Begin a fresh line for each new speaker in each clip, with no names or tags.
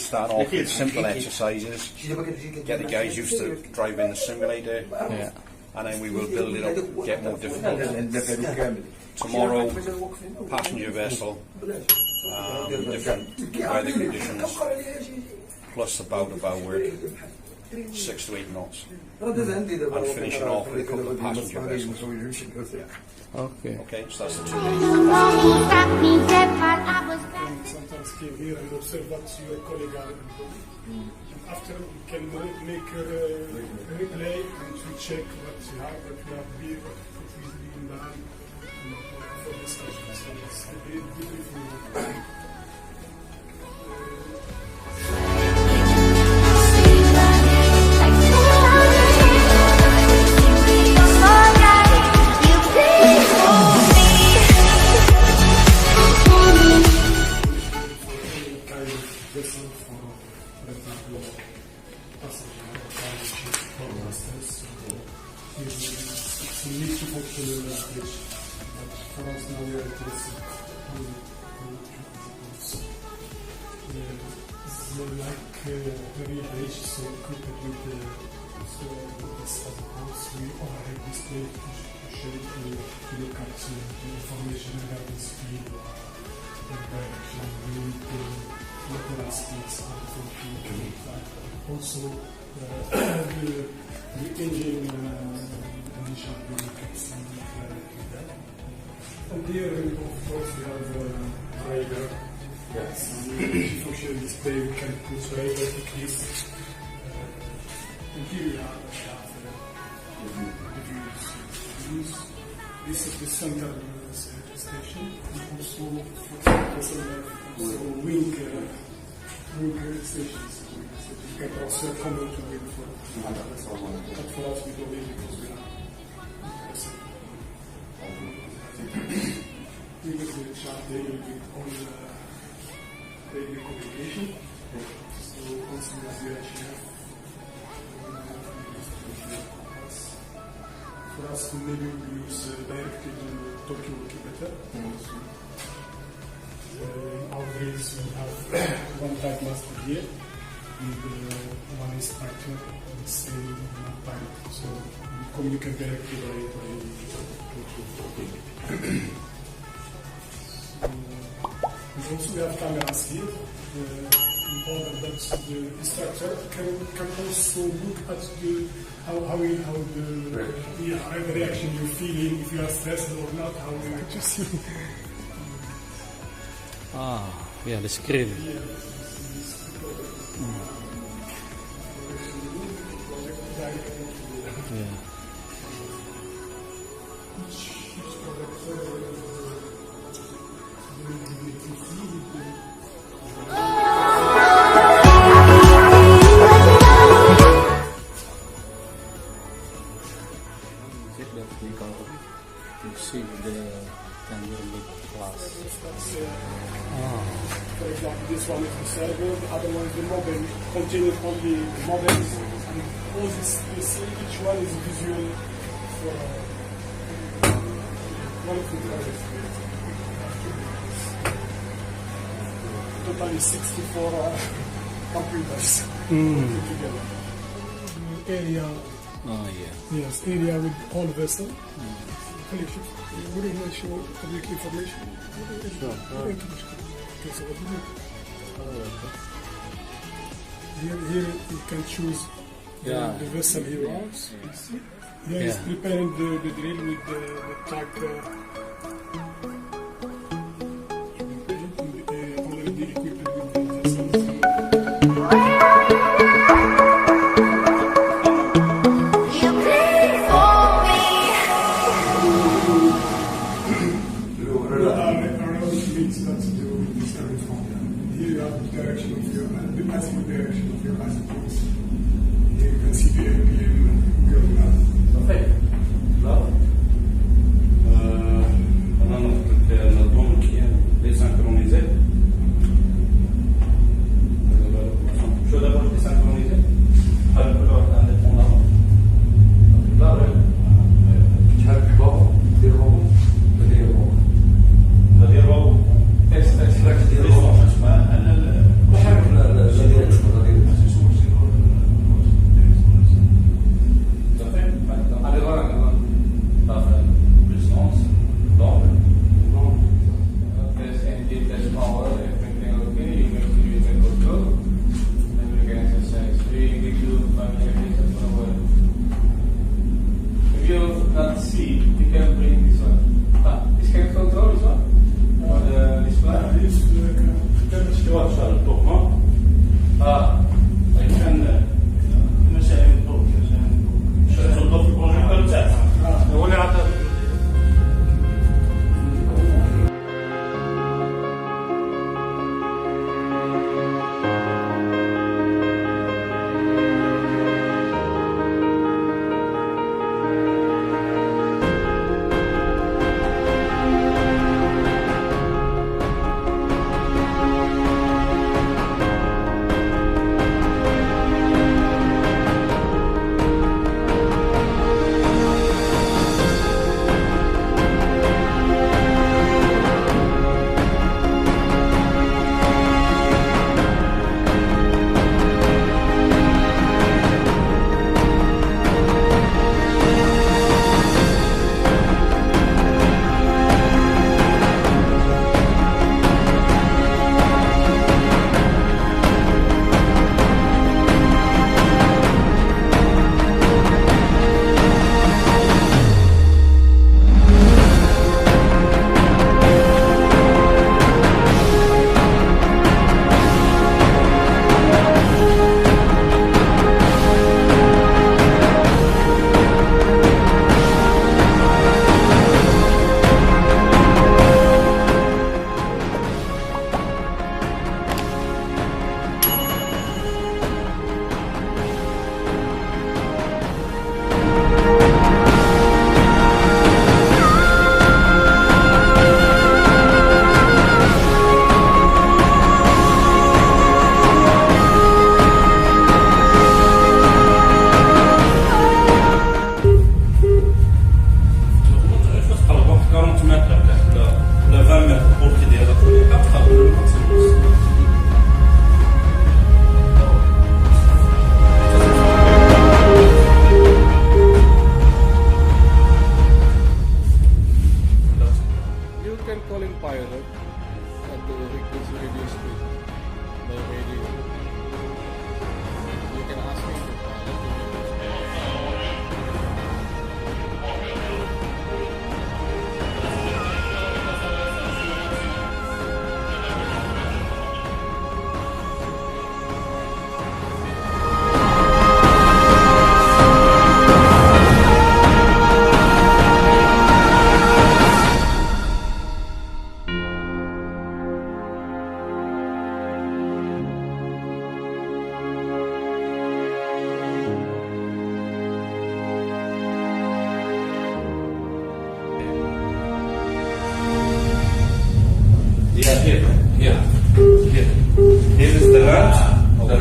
start off with simple exercises, get the guys used to driving the simulator, and then we will build it up, get more difficult. Tomorrow, passenger vessel, different weather conditions, plus about work, 6 to 8 knots, and finishing off with a couple of passenger vessels. Okay, so that's the 2 days.
Sometimes came here and observe what your colleague are doing. After we can make a replay and to check what you have here, what is being done for discussion. So it's a very beautiful. Very rich, so equipped with this we overhead display to show to look at the information regarding speed, the direction, wind, local speeds, and also the engine initial indicates and here, of course, we have radar. Yes, function display we can put radar to keys. And here we have the views. This is the center station, and also wing stations. You can also come to wing for but for us we don't need because we have we will do a chat daily with all daily communication. So also as we actually have for us maybe we use directly to Tokyo better. Our days we have one type master here and one instructor and the same pilot. So we communicate directly by Tokyo. And also we have cameras here in order that the instructor can also look at how the reaction you're feeling, if you are stressed or not, how you just
the screen.
You see the camera class.
For example, this one is the server, the other one is the model, contains only models, and all this, you see, each one is visual for one of the drivers. Totally 64 computers together. Area. Yes, area with all vessel. Collection. What do you want to show public information? Sure. Okay, so what do you do? Here you can choose the vessel here. Here is preparing the drill with the tug. Already equipped with the vessels. Here you have the direction of your azimuth direction of your azimuth. Here you can see the RPM going up.
Perfect.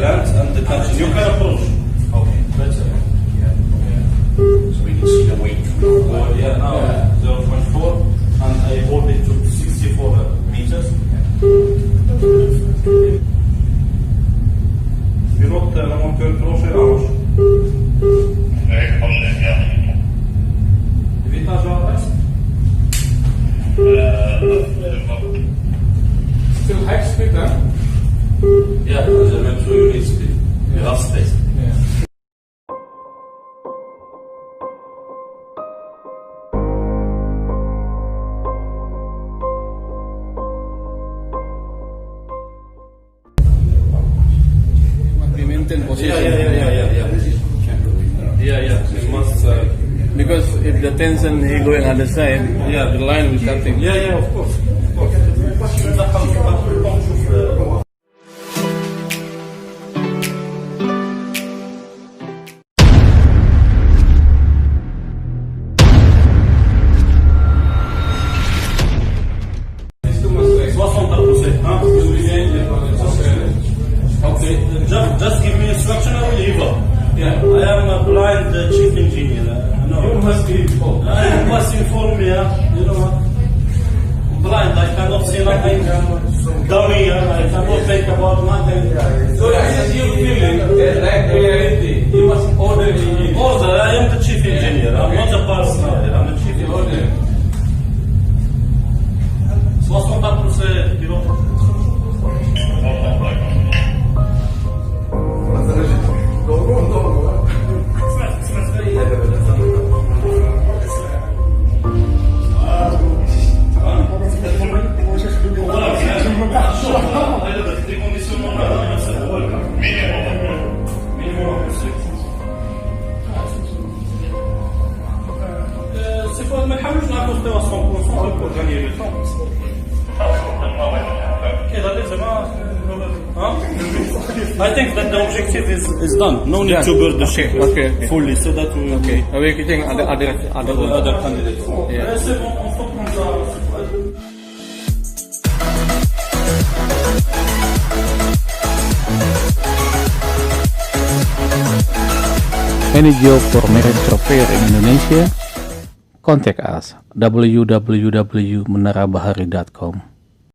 grant and the country. You can approach.
Okay, that's it.
So we can see the weight.
Yeah, now 0.4, and I hold it to 64 meters. Pilot remonteur proszę, Amos. Witam, João.
Still high speed, huh?
Yeah, the metro unit speed. You have space.
Yeah. Maintain position.
Yeah. You must.
Because if the tension he going other side,
Yeah.
the line will cutting.
Yeah, of course. Okay, just give me instruction, I will leave up.
Yeah.
I am a blind chief engineer. No.
You must be informed.
You must inform me, you know what? Blind, I cannot see nothing. Dummy, I cannot think about nothing.
So this is your feeling, like reality. You must order the engineer.
Order, I am the chief engineer. I'm not a personal, I'm the chief
Order.
engineer. 60% pilote. ما نحاولوش نعرفوا مستوى 100% pour gagner le temps. كذا لازم I think that the objective is done. No need to build the ship fully so that we
Okay. We're getting other
candidates.
Yeah.
C'est bon, on stop comme ça.
Any job for marine surveyor in Indonesia? Contact us www.menarabahari.com.